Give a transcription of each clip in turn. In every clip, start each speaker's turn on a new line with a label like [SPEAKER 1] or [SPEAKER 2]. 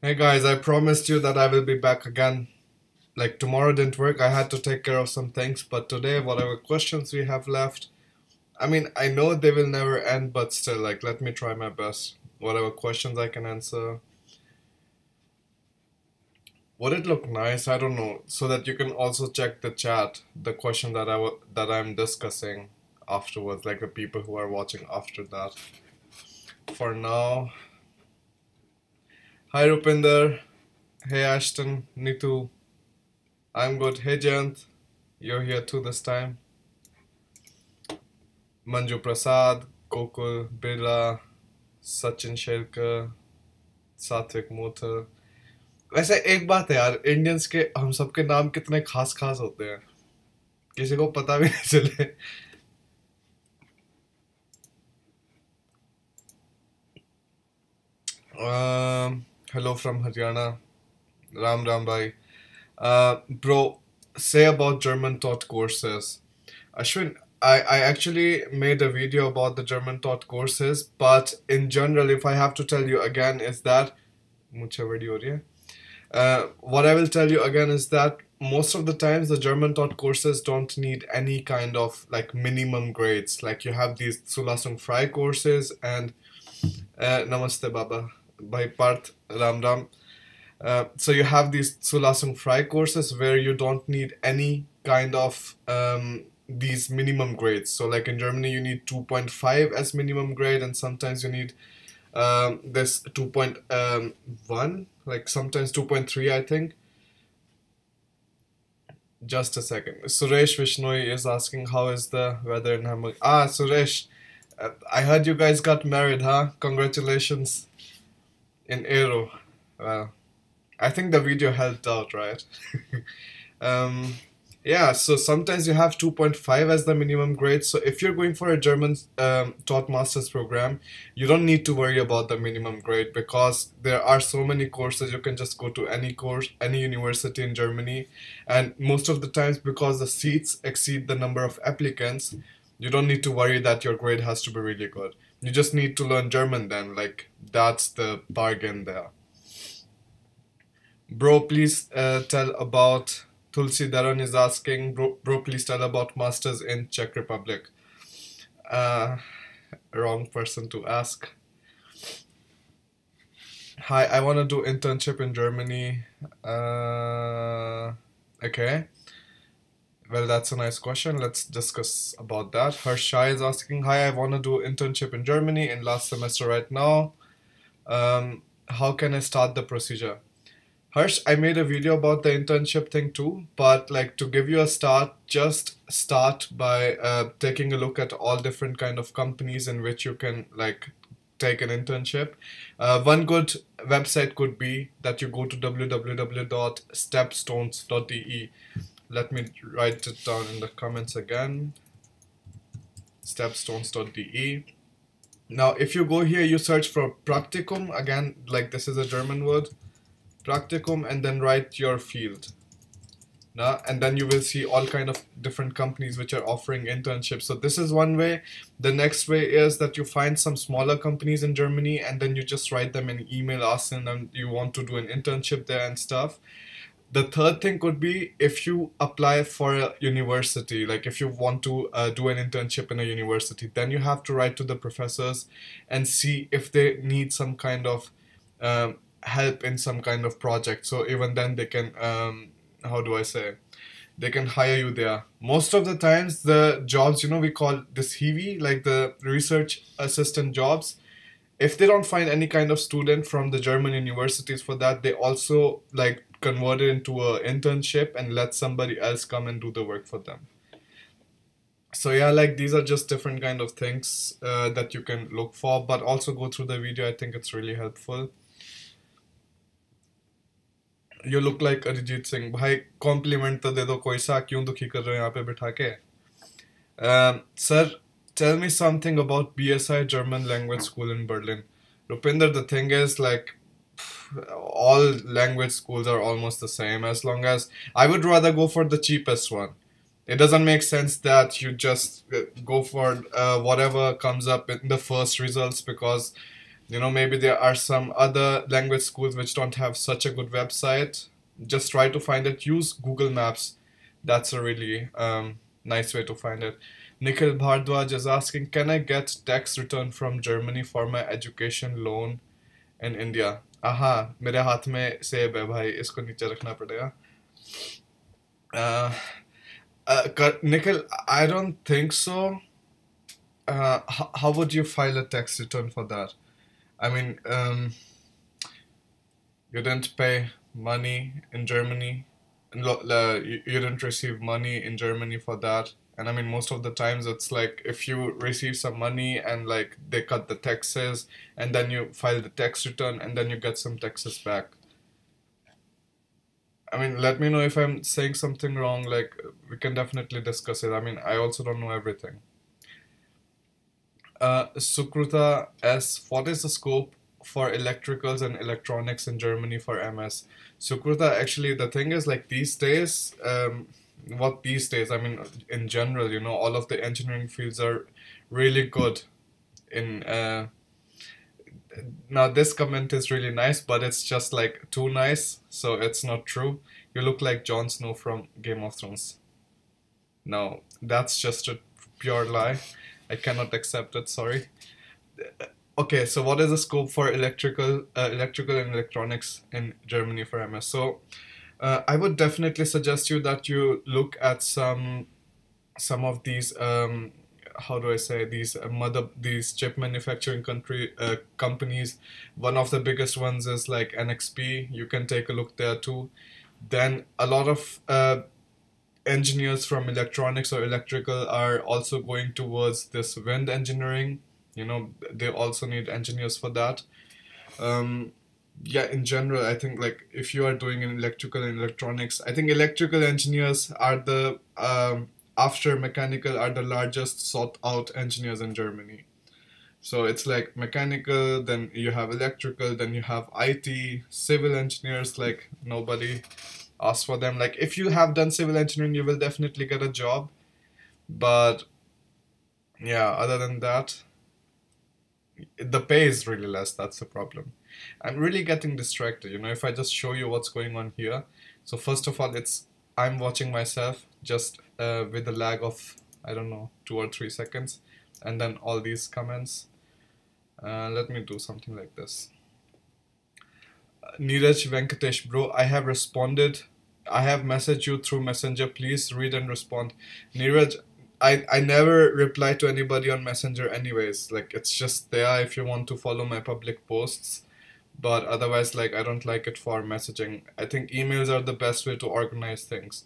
[SPEAKER 1] Hey guys, I promised you that I will be back again. Like tomorrow didn't work, I had to take care of some things, but today, whatever questions we have left, I mean, I know they will never end, but still, like, let me try my best. Whatever questions I can answer. Would it look nice? I don't know. So that you can also check the chat, the question that that I'm discussing afterwards, like the people who are watching after that. For now, hi Rupinder, hey Ashton, Nitu, I'm good. Hey Jayant, you're here too this time. Manju Prasad, Gokul, Birla, Sachin Sherkar, सात्विक मोथर. वैसे एक बात है यार, Indians के हम सबके नाम कितने खास खास होते हैं, किसी को पता भी नहीं चले. Hello from Haryana, Ram Ram bhai. Bro, say about German taught courses. Ashwin, I actually made a video about the German taught courses, but in general, if I have to tell you again, is that मुझे बड़ी हो रही है. What I will tell you again is that most of the times the German taught courses don't need any kind of like minimum grades. Like you have these Zulasung Frei courses and Namaste Baba by Parth Ram Ram. So you have these Zulasung Frei courses where you don't need any kind of these minimum grades. So like in Germany you need 2.5 as minimum grade, and sometimes you need this 2.1, like sometimes 2.3 I think. Just a second. Suresh Vishnoi is asking how is the weather in Hamburg. Ah, Suresh, I heard you guys got married, huh? Congratulations in Aero. Well, I think the video helped out, right? Yeah, so sometimes you have 2.5 as the minimum grade. So if you're going for a German taught master's program, you don't need to worry about the minimum grade because there are so many courses. You can just go to any course, any university in Germany. And most of the times, because the seats exceed the number of applicants, you don't need to worry that your grade has to be really good. You just need to learn German then. Like, that's the bargain there. Bro, please tell about... Tulsi Dharan is asking, bro, please tell about masters in Czech Republic. Wrong person to ask. Hi, I want to do internship in Germany. Okay. Well, that's a nice question. Let's discuss about that. Harshai is asking, hi, I want to do internship in Germany in last semester right now. How can I start the procedure? Harsh, I made a video about the internship thing too, but like to give you a start, just start by taking a look at all different kind of companies in which you can like take an internship. One good website could be that you go to www.stepstones.de. Let me write it down in the comments again. Stepstones.de. Now, if you go here, you search for Praktikum. Again, like this is a German word. Praktikum, and then write your field. And then you will see all kind of different companies which are offering internships. So this is one way. The next way is that you find some smaller companies in Germany and then you just write them an email asking them you want to do an internship there and stuff. The third thing could be if you apply for a university, like if you want to do an internship in a university, then you have to write to the professors and see if they need some kind of help in some kind of project. So even then they can how do I say, they can hire you there. Most of the times the jobs, you know, we call this HIVI, like the research assistant jobs, if they don't find any kind of student from the German universities for that, they also like convert it into a internship and let somebody else come and do the work for them. So yeah, like these are just different kind of things that you can look for, but also go through the video. I think it's really helpful. You look like Arijit Singh. भाई compliment तो दे दो कोई सा, क्यों दुखी कर रहे हो यहाँ पे बिठा के? Sir, tell me something about BSI German Language School in Berlin. Rupinder, the thing is like all language schools are almost the same. As long as I would rather go for the cheapest one. It doesn't make sense that you just go for whatever comes up in the first results, because You know, maybe there are some other language schools which don't have such a good website. Just try to find it. Use Google Maps. That's a really nice way to find it. Nikhil Bhardwaj is asking, can I get tax return from Germany for my education loan in India? हाँ, मेरे हाथ में सेब है भाई, इसको नीचे रखना पड़ेगा. Uh, Nikhil, I don't think so. How would you file a tax return for that? I mean, you didn't pay money in Germany, you didn't receive money in Germany for that. And I mean, most of the times it's like if you receive some money and like they cut the taxes and then you file the tax return and then you get some taxes back. I mean, let me know if I'm saying something wrong. Like, we can definitely discuss it. I mean, I also don't know everything. Sukruta S, what is the scope for electricals and electronics in Germany for MS? Sukruta, actually, the thing is, like, these days, what these days, I mean, in general, you know, all of the engineering fields are really good in. Now, this comment is really nice, but it's just like too nice, so it's not true. You look like Jon Snow from Game of Thrones. No, that's just a pure lie. I cannot accept it, sorry. Okay, so what is the scope for electrical and electronics in Germany for MS? So, I would definitely suggest you that you look at some of these how do I say, these chip manufacturing companies. One of the biggest ones is like NXP. You can take a look there too. Then a lot of engineers from electronics or electrical are also going towards this wind engineering. You know, they also need engineers for that. Yeah, in general, I think like if you are doing in electrical and electronics, I think electrical engineers are the after mechanical are the largest sought out engineers in Germany. So it's like mechanical, then you have electrical, then you have IT, civil engineers, like nobody asks for them. Like if you have done civil engineering, you will definitely get a job. But yeah, other than that, the pay is really less. That's the problem. I'm really getting distracted. You know, if I just show you what's going on here. So first of all, I'm watching myself just with a lag of, I don't know, 2 or 3 seconds, and then all these comments. Let me do something like this. Neeraj Venkatesh, bro, I have responded. I have messaged you through Messenger. Please read and respond. Neeraj, I never reply to anybody on Messenger anyways. Like, it's just there if you want to follow my public posts. But otherwise, like, I don't like it for messaging. I think emails are the best way to organize things.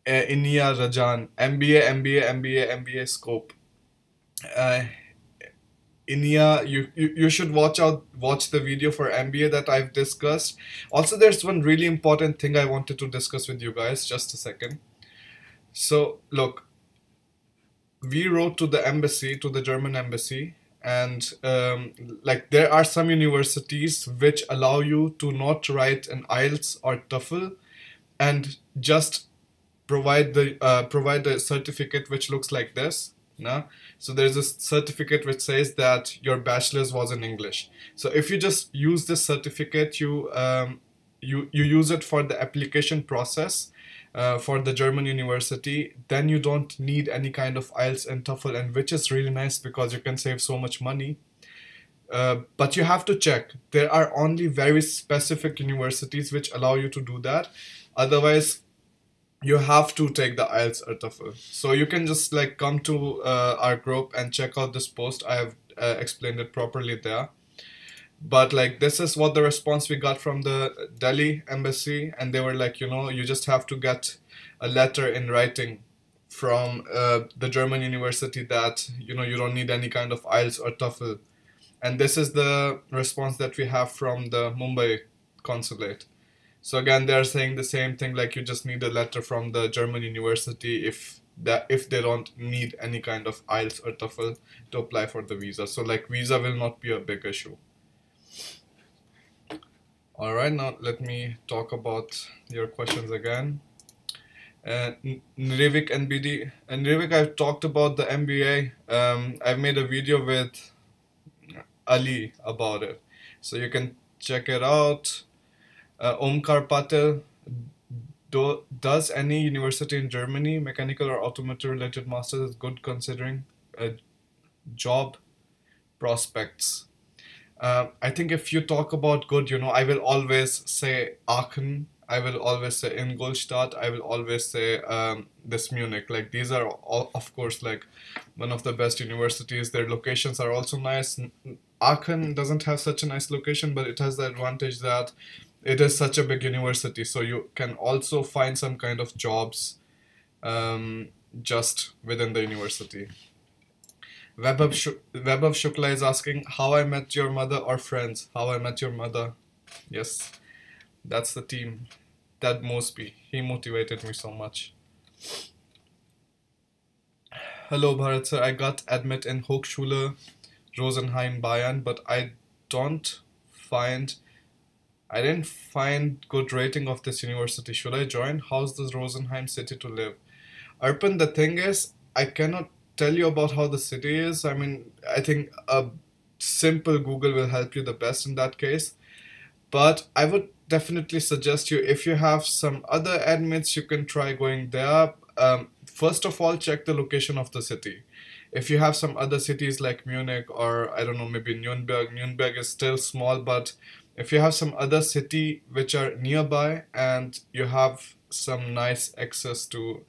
[SPEAKER 1] Inia Rajan, MBA, MBA, MBA, MBA scope. Inia, you should watch the video for MBA that I've discussed. Also, there's one really important thing I wanted to discuss with you guys. Just a second. So, look, we wrote to the embassy, to the German embassy, and like there are some universities which allow you to not write an IELTS or TOEFL and just provide the certificate which looks like this. No? So there's a certificate which says that your bachelor's was in English. So if you just use this certificate, you use it for the application process for the German university, then you don't need any kind of IELTS and TOEFL, and which is really nice because you can save so much money. But you have to check. There are only very specific universities which allow you to do that. Otherwise, you have to take the IELTS or TOEFL. So you can just like come to our group and check out this post. I have explained it properly there. But like this is what the response we got from the Delhi embassy, and they were like, you know, you just have to get a letter in writing from the German university that, you know, you don't need any kind of IELTS or TOEFL. And this is the response that we have from the Mumbai consulate. So again, they're saying the same thing, like you just need a letter from the German university if they don't need any kind of IELTS or TOEFL to apply for the visa. So like visa will not be a big issue. All right, now let me talk about your questions again. Nirvik NBD. And Nirvik, I've talked about the MBA. I've made a video with Ali about it. So you can check it out. Omkar Patel, does any university in Germany, mechanical or automotive related masters is good considering job prospects? I think if you talk about good, I will always say Aachen. I will always say Ingolstadt. I will always say this Munich. Like these are all, of course, like one of the best universities. Their locations are also nice. Aachen doesn't have such a nice location, but it has the advantage that it is such a big university. So you can also find some kind of jobs just within the university. Webab Shukla is asking, How I Met Your Mother or Friends? How I Met Your Mother. Yes, that's the team. Ted Mosby. He motivated me so much. Hello, Bharat sir. I got admit in Hochschule Rosenheim Bayern, but I didn't find good rating of this university. Should I join? How's this Rosenheim city to live? Arpan, the thing is, I cannot tell you about how the city is. I mean, I think a simple Google will help you the best in that case. But I would definitely suggest you, if you have some other admits, you can try going there. First of all, check the location of the city. If you have some other cities like Munich or I don't know, maybe Nuremberg is still small, but if you have some other city which are nearby and you have some nice access to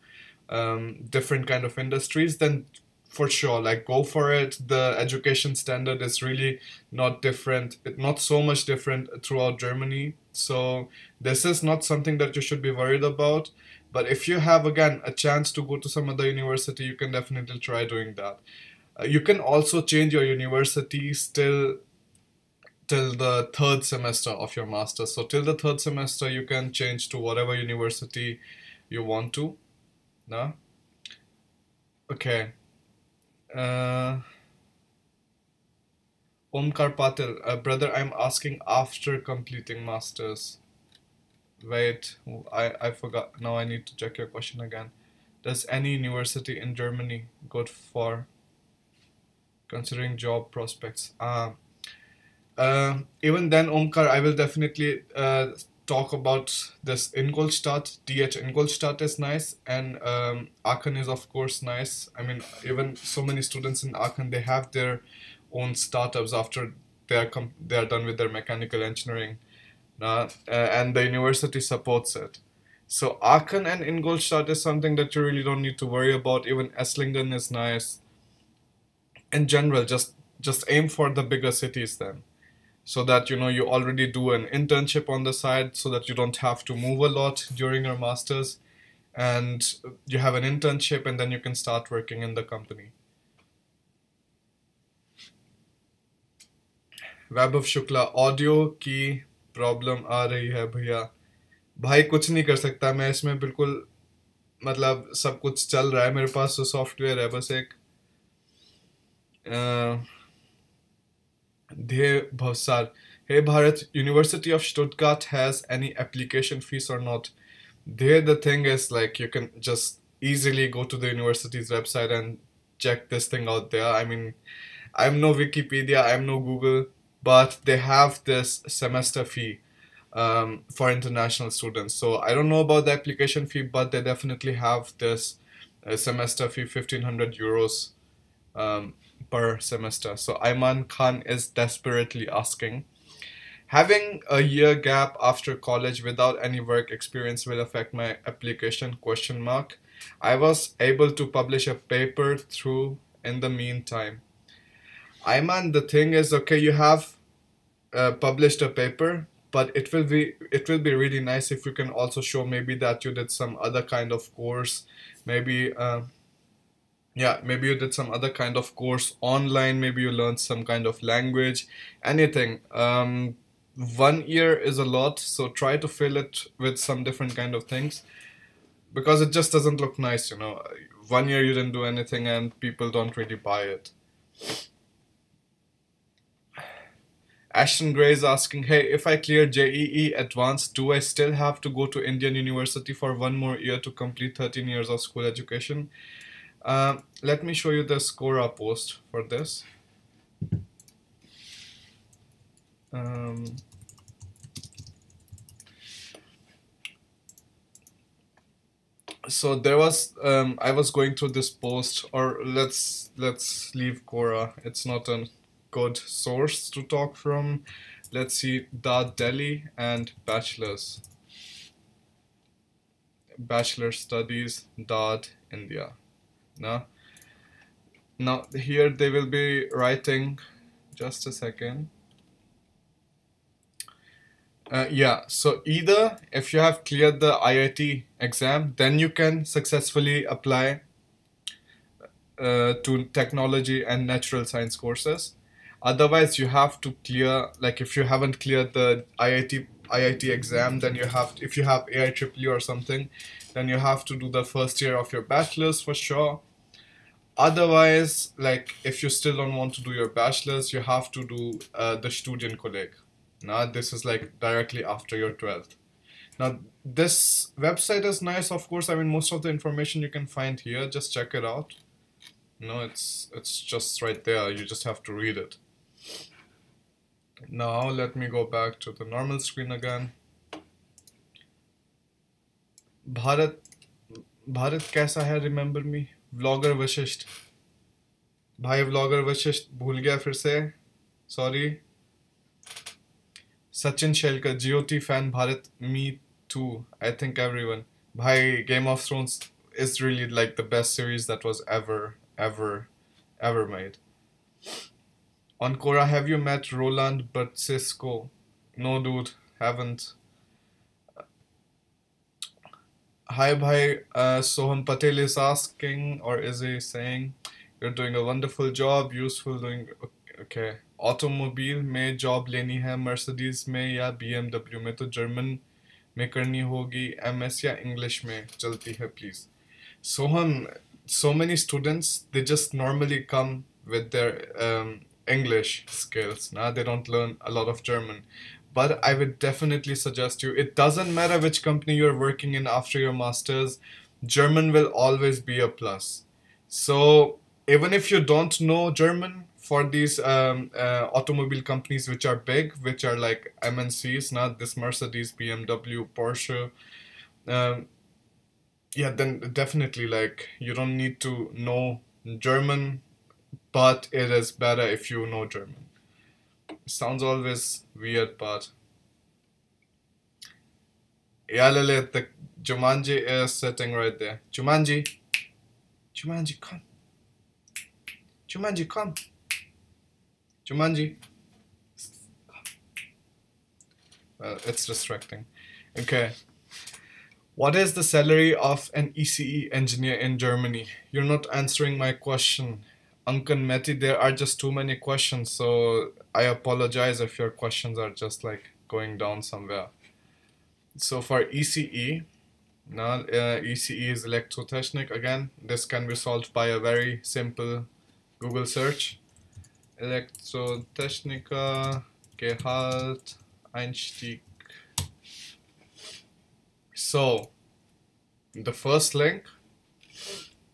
[SPEAKER 1] different kind of industries, then for sure, like go for it. The education standard is really not different, not so much different throughout Germany. So this is not something that you should be worried about. But if you have again a chance to go to some other university, you can definitely try doing that. You can also change your university still till the third semester of your master's. So till the third semester, you can change to whatever university you want to. No? Okay. Omkar Patil, brother, I'm asking after completing masters. Wait, I forgot. Now I need to check your question again. Does any university in Germany good for considering job prospects? Even then, Omkar, I will definitely talk about this Ingolstadt. DH Ingolstadt is nice, and Aachen is of course nice. I mean, even so many students in Aachen, they have their own startups after they are done with their mechanical engineering, and the university supports it. So Aachen and Ingolstadt is something that you really don't need to worry about. Even Esslingen is nice. In general, just aim for the bigger cities then, so that you already do an internship on the side, so that you don't have to move a lot during your masters, and you have an internship and then you can start working in the company. Vaibhav Shukla, audio की problem आ रही है भैया. भाई कुछ नहीं कर सकता मैं इसमें, बिल्कुल मतलब सब कुछ चल रहा है मेरे पास, तो सॉफ्टवेयर है बस एक. Dhey Bhavsar, hey Bharat, University of Stuttgart has any application fees or not? There the thing is, like, you can just easily go to the university's website and check this thing out there. I mean, I'm no Wikipedia, I'm no Google, but they have this semester fee for international students. So I don't know about the application fee, but they definitely have this semester fee, 1500 euros per semester. So Ayman Khan is desperately asking, having a year gap after college without any work experience will affect my application, question mark. I was able to publish a paper through in the meantime. Ayman, the thing is, okay, you have published a paper, but it will be really nice if you can also show maybe that you did some other kind of course, maybe maybe you did some other kind of course online, maybe you learned some kind of language, anything. 1 year is a lot, so try to fill it with some different kind of things, because it just doesn't look nice, 1 year you didn't do anything and people don't really buy it. Ashton Gray is asking, hey, if I clear JEE Advanced, do I still have to go to Indian University for 1 more year to complete 13 years of school education? Let me show you the Scora post for this. Um, so there was I was going through this post, or let's leave Quora. It's not a good source to talk from. Let's see Dad Delhi and bachelor studies Dad India. Now here they will be writing, just a second. Yeah, so either if you have cleared the IIT exam, then you can successfully apply to technology and natural science courses. Otherwise, you have to clear, like if you haven't cleared the IIT exam, then you have, if you have AIEEE or something, then you have to do the first year of your bachelor's for sure. Otherwise, like if you still don't want to do your bachelor's, you have to do the Studienkolleg. Now, this is like directly after your 12th. Now, this website is nice, of course. I mean, most of the information you can find here. Just check it out. No, it's just right there. You just have to read it. Now, let me go back to the normal screen again. Bharat कैसा है? Remember me? Vlogger Vashisht. भाई vlogger Vashisht भूल गया फिर से. Sorry. Sachin Shelkar, GOT fan Bharat, me too. I think everyone. Bhai, Game of Thrones is really like the best series that was ever made. On Quora, have you met Roland Bertzisco? No, dude, haven't. Hi, bhai. Sohan Patel is asking, or is he saying, you're doing a wonderful job, useful doing. Okay. Automobile में job लेनी है Mercedes में या BMW में तो German में करनी होगी MS या इंग्लिश में चलती है please Sohan so many students they just normally come with their English skills they don't learn a lot of German but I would definitely suggest you it doesn't matter which company you're working in after your masters German will always be a plus so even if you don't know German for these automobile companies which are big, which are like MNCs, not this Mercedes, BMW, Porsche, yeah, then definitely like you don't need to know German, but it is better if you know German. It sounds always weird, but yeah, Lilith, the Jumanji is sitting right there. Jumanji, come. Jumanji, come. Jumanji. Well, it's distracting. Okay. What is the salary of an ECE engineer in Germany? You're not answering my question. Ankan Meti, there are just too many questions, so I apologize if your questions are just like going down somewhere. So for ECE, now ECE is Elektrotechnik. Again, this can be solved by a very simple Google search. Elektrotechniker, Gehalt, Einstieg. So, the first link,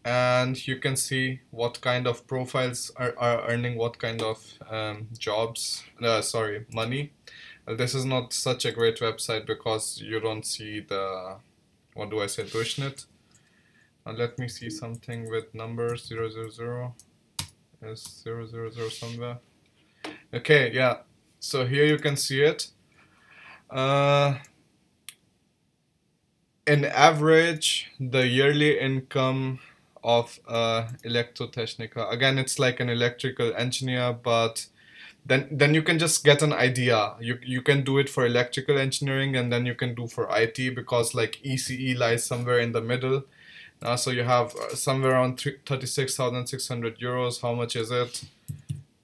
[SPEAKER 1] and you can see what kind of profiles are earning what kind of jobs, money. This is not such a great website because you don't see the, what do I say, Durchschnitt. Let me see something with numbers, 000. Is 000 somewhere. Okay, yeah. So here you can see it. In average, the yearly income of Elektrotechniker. Again, it's like an electrical engineer, but then you can just get an idea. You can do it for electrical engineering, and then you can do for IT because like ECE lies somewhere in the middle. So you have somewhere around 36,600 euros. How much is it?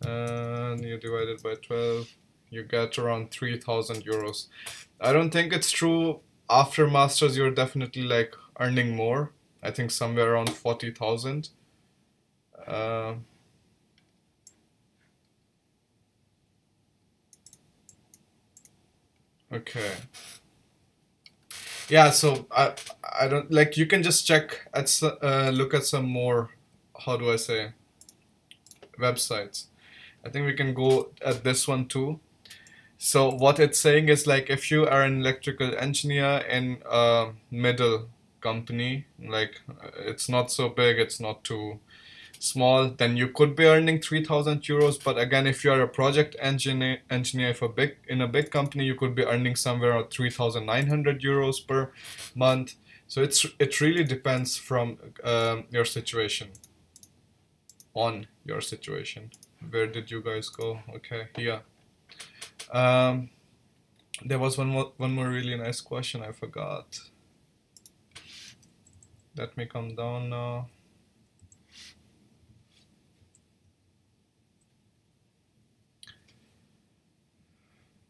[SPEAKER 1] And you divide it by 12, you get around 3,000 euros. I don't think it's true. After masters, you're definitely like earning more. I think somewhere around 40,000. Okay. Yeah, so I don't like you can just check at look at some more, how do I say, websites. I think we can go at this one too. So what it's saying is like if you are an electrical engineer in a middle company, like it's not so big, it's not too small, then you could be earning 3,000 euros. But again, if you are a project engineer for big in a big company, you could be earning somewhere around 3,900 euros per month. So it really depends from your situation, on your situation. Where did you guys go? Okay, here. Um, there was one more really nice question I forgot. Let me come down now.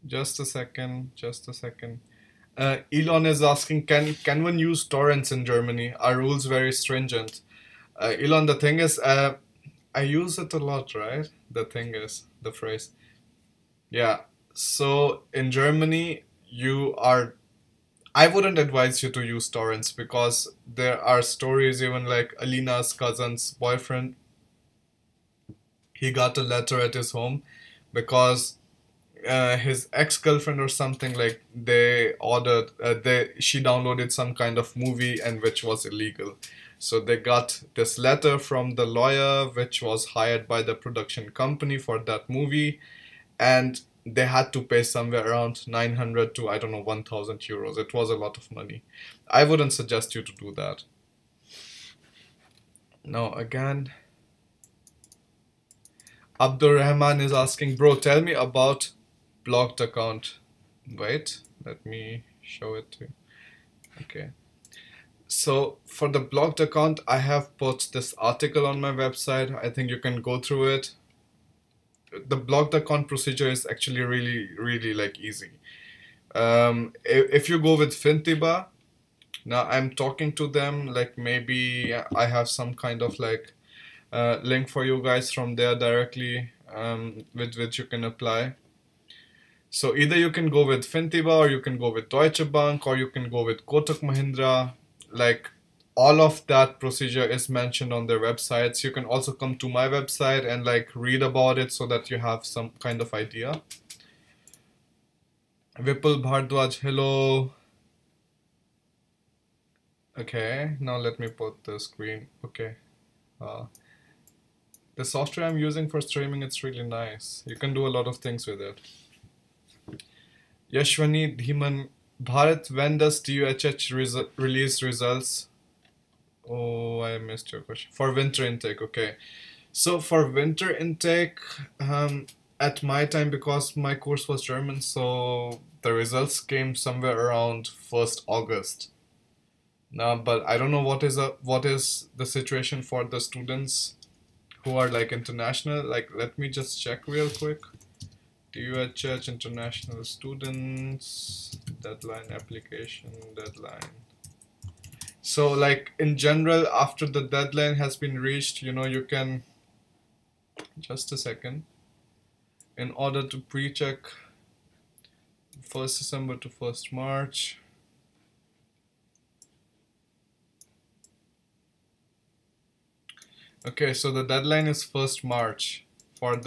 [SPEAKER 1] Just a second, just a second. Elon is asking, can one use torrents in Germany? Are rules very stringent? Elon, the thing is, I use it a lot, right? The thing is, the phrase. Yeah. So in Germany, I wouldn't advise you to use torrents because there are stories, even like Alina's cousin's boyfriend, he got a letter at his home because his ex-girlfriend or something, like they ordered she downloaded some kind of movie and which was illegal, so they got this letter from the lawyer which was hired by the production company for that movie, and they had to pay somewhere around 900 to, I don't know, 1,000 euros. It was a lot of money. I wouldn't suggest you to do that. Now again, Abdur Rahman is asking, bro, tell me about blocked account. Wait, let me show it to you. Okay. So for the blocked account, I have put this article on my website. I think you can go through it. The blocked account procedure is actually really, really like easy. If you go with Fintiba, now I'm talking to them, like maybe I have some kind of like link for you guys from there directly, with which you can apply. So either you can go with Fintiba, or you can go with Deutsche Bank, or you can go with Kotak Mahindra. Like all of that procedure is mentioned on their websites. You can also come to my website and like read about it so that you have some kind of idea. Vipul Bhardwaj, hello. Okay, now let me put the screen. Okay. The software I'm using for streaming, it's really nice. You can do a lot of things with it. Yashwani Dhiman, Bharat, when does DUHH release results? Oh, I missed your question. For winter intake, okay. So for winter intake, at my time, because my course was German, so the results came somewhere around 1st August. Now, but I don't know what is the situation for the students who are like international. Like, let me just check real quick. DUHH international students deadline, application deadline. So like in general, after the deadline has been reached, you can, just a second, in order to pre-check 1st December to 1st March. Okay, so the deadline is 1st March for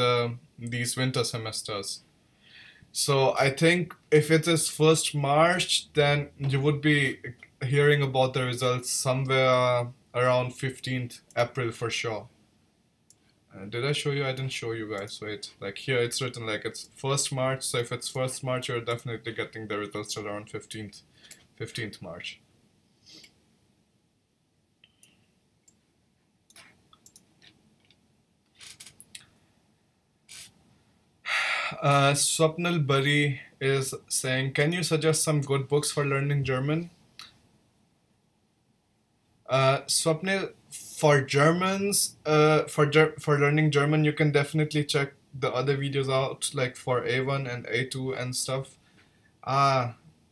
[SPEAKER 1] these winter semesters. So I think if it is 1st March, then you would be hearing about the results somewhere around 15th April for sure. Did I show you? I didn't show you guys. Wait, like here it's written like it's 1st March. So if it's 1st March, you're definitely getting the results around 15th March. Swapnil Bari is saying, can you suggest some good books for learning German? Swapnil, for Germans, for learning German, you can definitely check the other videos out, like for A1 and A2 and stuff.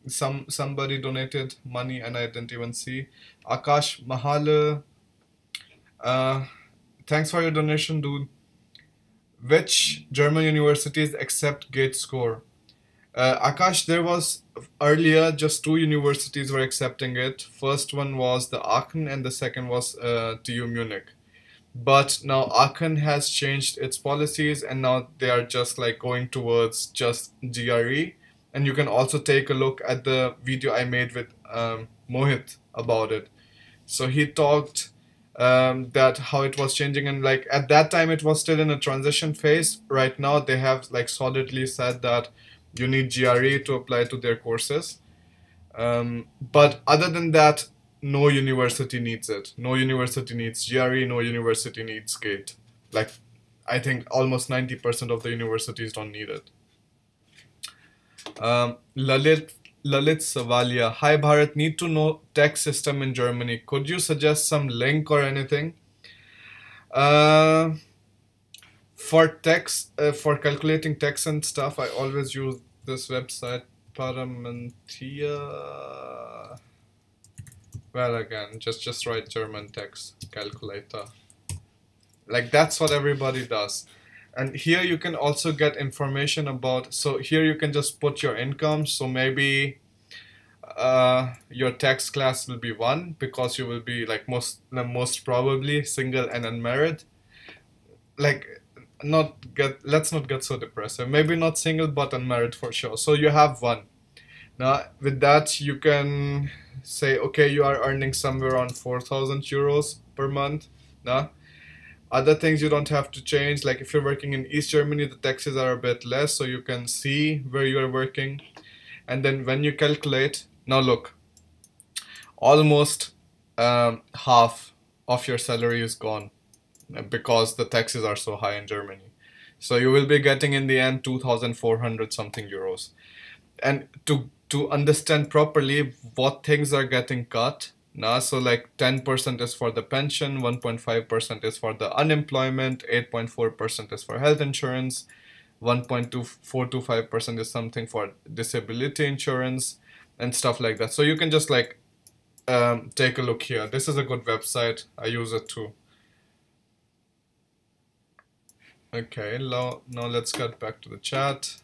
[SPEAKER 1] Somebody donated money and I didn't even see. Akash Mahal, thanks for your donation, dude. Which German universities accept GATE score? Akash, there was earlier just 2 universities were accepting it. First one was the Aachen and the second was TU Munich. But now Aachen has changed its policies, and now they are just like going towards just GRE. And you can also take a look at the video I made with Mohit about it. So he talked that how it was changing, and like at that time it was still in a transition phase. Right now they have like solidly said that you need GRE to apply to their courses. But other than that, no university needs it. No university needs GRE. No university needs GATE. Like, I think almost 90% of the universities don't need it. Lalit Savalia. Hi Bharat, need to know tax system in Germany. Could you suggest some link or anything? For calculating tax and stuff, I always use this website, Paramentia. Well, again, just write German tax calculator. Like that's what everybody does. And here you can also get information about, so here you can just put your income. So maybe your tax class will be 1 because you will be like most probably single and unmarried. Like let's not get so depressive. Maybe not single but unmarried for sure. So you have 1. Now with that you can say, okay, you are earning somewhere around 4,000 euros per month. Now other things you don't have to change, like if you're working in East Germany, the taxes are a bit less, so you can see where you are working. And then when you calculate, now look, almost half of your salary is gone because the taxes are so high in Germany. So you will be getting in the end 2,400 something euros. And to understand properly what things are getting cut, so like 10% is for the pension, 1.5% is for the unemployment, 8.4% is for health insurance, 1.2425% is something for disability insurance and stuff like that. So you can just like take a look here. This is a good website. I use it too. Okay, now let's get back to the chat.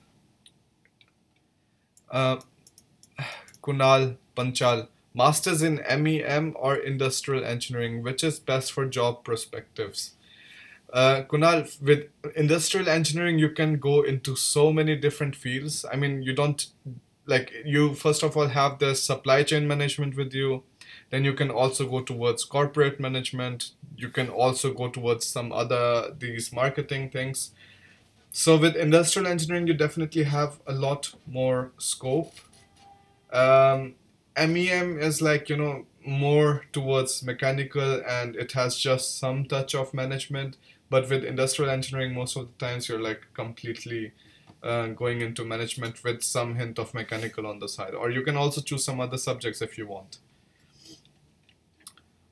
[SPEAKER 1] Kunal Panchal. Masters in MEM or industrial engineering, which is best for job perspectives? Kunal, with industrial engineering, you can go into so many different fields. I mean, you don't, like, you first of all have the supply chain management with you. Then you can also go towards corporate management. You can also go towards some other, these marketing things. So with industrial engineering, you definitely have a lot more scope. MEM is like, more towards mechanical, and it has just some touch of management. But with industrial engineering, most of the times you're like completely going into management with some hint of mechanical on the side. Or you can also choose some other subjects if you want.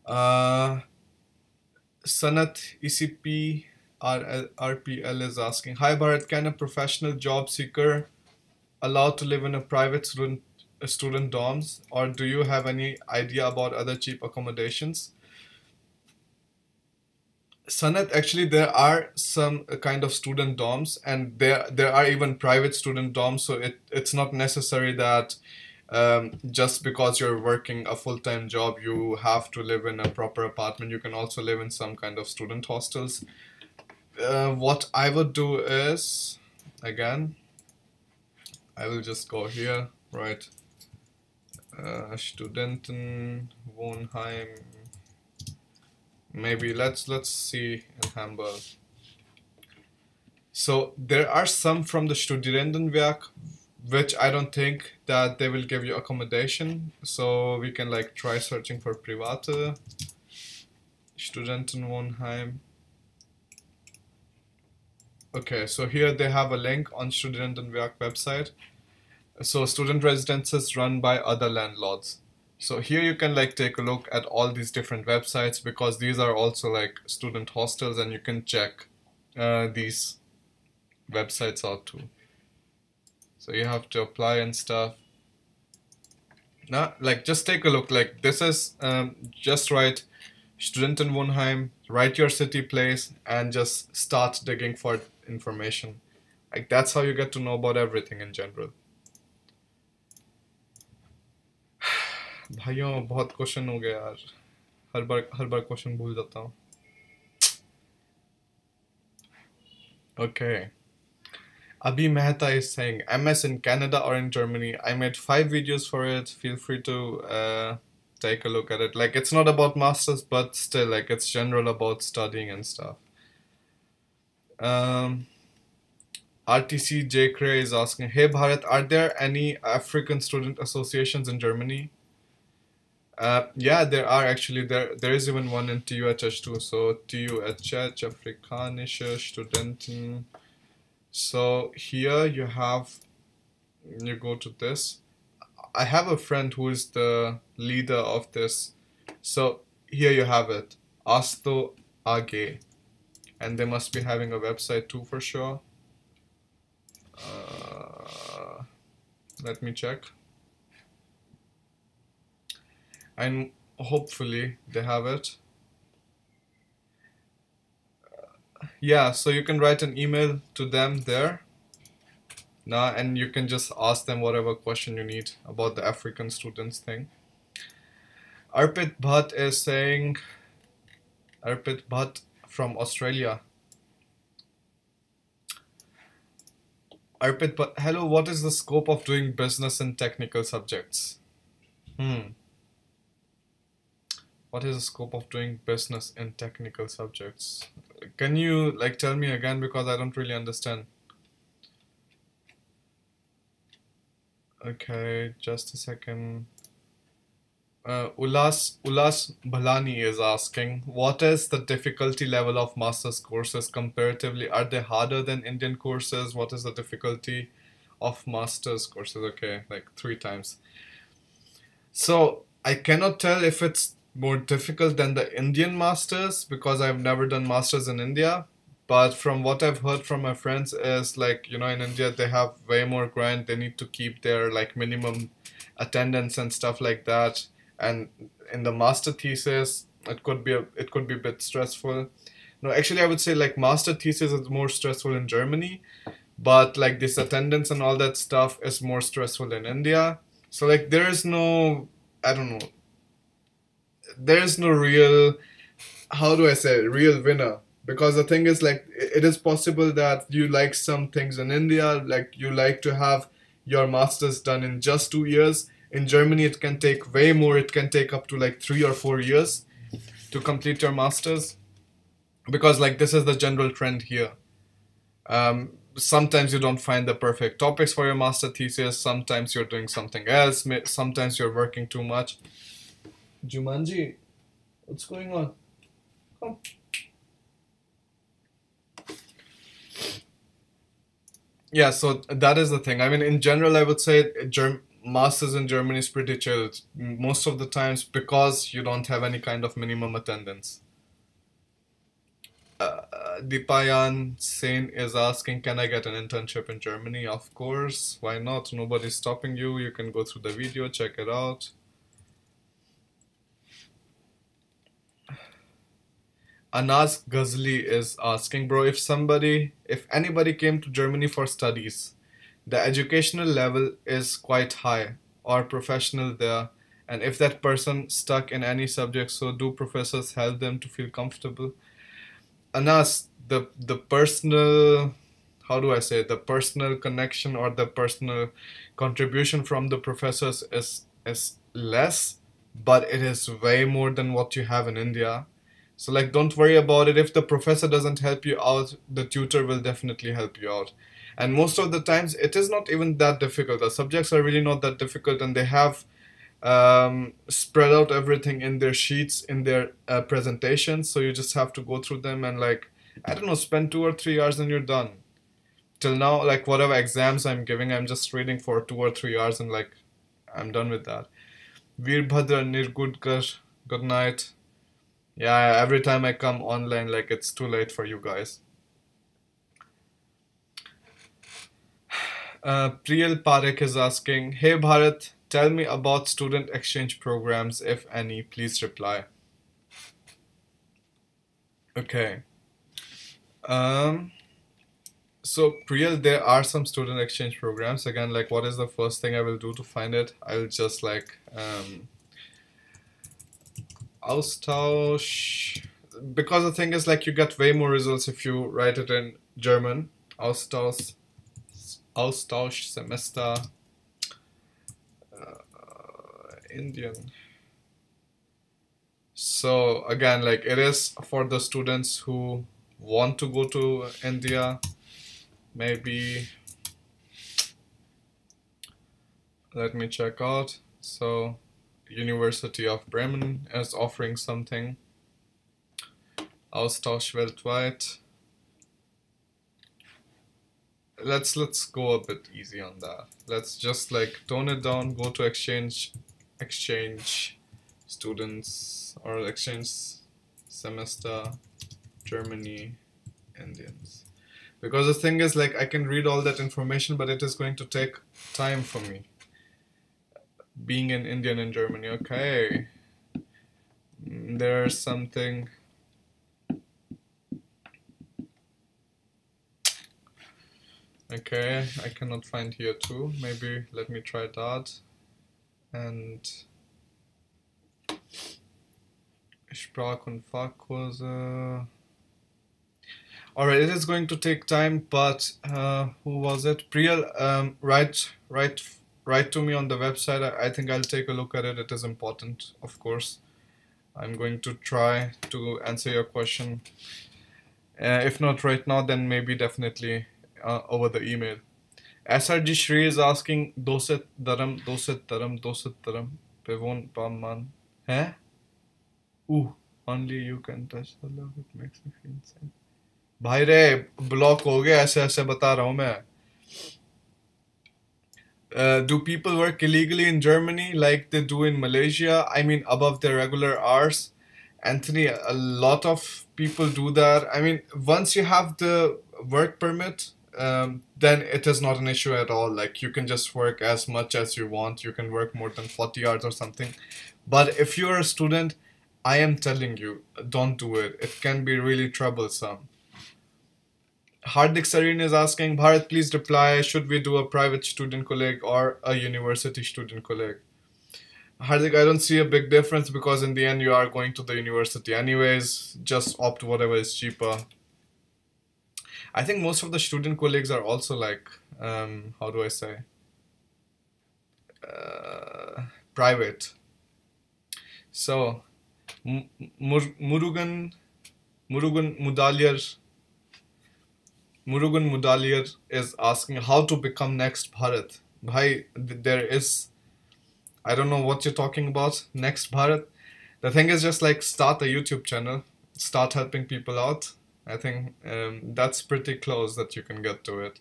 [SPEAKER 1] Sanat ECP RPL is asking, hi Bharat, can a professional job seeker allowed to live in a private student dorms, or do you have any idea about other cheap accommodations? Sanat, actually there are some kind of student dorms, and there are even private student dorms, so it's not necessary that just because you're working a full-time job you have to live in a proper apartment. You can also live in some kind of student hostels. What I would do is, again, I will just go here, right? Studentenwohnheim. Maybe let's see in Hamburg. So there are some from the Studentenwerk, which I don't think that they will give you accommodation. So we can like try searching for private Studentenwohnheim. Okay, so here they have a link on Studentenwerk website. So student residences run by other landlords. So here you can like take a look at all these different websites, because these are also like student hostels, and you can check these websites out too. So you have to apply and stuff. Now, like, just take a look. Like, this is just write Studentenwohnheim, write your city place, and just start digging for information. Like, that's how you get to know about everything in general. भाइयों बहुत question हो गया यार, हर बार question भूल जाता हूँ. Okay. Abhi Mehta is saying MS in Canada or in Germany. I made 5 videos for it. Feel free to take a look at it. Like, it's not about masters, but still, like, it's general about studying and stuff. Um, RTC J. Cray is asking, hey Bharat, are there any African student associations in Germany? Yeah, there are actually. There is even one in TUHH too. So TUHH, Afrikanische Studenten. So here you go to this. I have a friend who is the leader of this. So here you have it, Asto AG, and they must be having a website too for sure. Let me check. And hopefully they have it. Yeah, so you can write an email to them there. Now, and you can just ask them whatever question you need about the African students thing. Arpit Bhatt is saying, Arpit Bhatt from Australia. Arpit Bhatt, hello, what is the scope of doing business in technical subjects? What is the scope of doing business in technical subjects? Can you like tell me again, because I don't really understand. Okay, just a second. Ulas Bhalani is asking, what is the difficulty level of master's courses comparatively? Are they harder than Indian courses? What is the difficulty of master's courses? Okay, like 3 times. So I cannot tell if it's more difficult than the Indian masters because I've never done masters in India. But from what I've heard from my friends is like, in India they have way more grind. They need to keep their like minimum attendance and stuff like that. And in the master thesis, it could be a bit stressful. No, actually I would say like master thesis is more stressful in Germany, but like this attendance and all that stuff is more stressful in India. So like there is no, I don't know, there is no real, how do I say it, real winner. Because the thing is like it is possible that you like some things in India, like you like to have your masters done in just 2 years. In Germany it can take way more, it can take up to like 3 or 4 years to complete your masters. Because like this is the general trend here. Sometimes you don't find the perfect topics for your master thesis, sometimes you're doing something else, sometimes you're working too much. Jumanji, what's going on? Come. Yeah, so that is the thing. I mean, in general, I would say masters in Germany is pretty chill most of the times because you don't have any kind of minimum attendance. Dipayan Sen is asking, can I get an internship in Germany? Of course, why not? Nobody's stopping you. You can go through the video, check it out. Anas Ghazli is asking, bro, if anybody came to Germany for studies, the educational level is quite high or professional there, and if that person stuck in any subject, so do professors help them to feel comfortable? Anas, the personal, how do I say, the personal connection or the personal contribution from the professors is less, but it is way more than what you have in India. So like don't worry about it. If the professor doesn't help you out, the tutor will definitely help you out. And most of the times it is not even that difficult. The subjects are really not that difficult, and they have spread out everything in their sheets, in their presentations. So you just have to go through them and like, I don't know, spend 2 or 3 hours and you're done. Till now, like whatever exams I'm giving, I'm just reading for 2 or 3 hours and like I'm done with that. Veerbhadra Nirgudkar, good night. Yeah, every time I come online, like it's too late for you guys. Priyal Parekh is asking, hey Bharat, tell me about student exchange programs, if any, please reply. Okay. So Priyal, there are some student exchange programs. Again, like what is the first thing I will do to find it? I'll just like Austausch, because the thing is like you get way more results if you write it in German, Austauschsemester, Indian. So again, like it is for the students who want to go to India. Maybe let me check out. So University of Bremen is offering something. Austausch weltweit. Let's go a bit easy on that. Let's just like tone it down. Go to exchange students or exchange semester, Germany, Indians. Because the thing is, like, I can read all that information, but it is going to take time for me. Being an Indian in Germany, okay. There's something. Okay, I cannot find here too. Maybe let me try that. And Sprach- und Fachkurse. Alright, it is going to take time, but who was it? Priyal, write to me on the website. I think I'll take a look at it. It is important, of course. I'm going to try to answer your question. If not right now, then maybe definitely over the email. SRG Shri is asking Doset Dharam, Pevon Paman. Huh? Ooh, only you can touch the love, it makes me feel insane. भाई रे block हो गया ऐसे ऐसे बता रहा हूँ मैं. Do people work illegally in Germany like they do in Malaysia? I mean, above their regular hours? Anthony, a lot of people do that. I mean, once you have the work permit, then it is not an issue at all. Like, you can just work as much as you want. You can work more than 40 hours or something. But if you're a student, I am telling you, don't do it. It can be really troublesome. Hardik Sareen is asking, Bharat, please reply, should we do a private student colleague or a university student colleague? Hardik, I don't see a big difference because in the end you are going to the university anyways. Just opt whatever is cheaper. I think most of the student colleagues are also like, how do I say? Private. So, Murugan Mudaliar is asking how to become next Bharat. Bhai, there is, I don't know what you're talking about, next Bharat. The thing is just like start a YouTube channel, start helping people out. I think that's pretty close that you can get to it.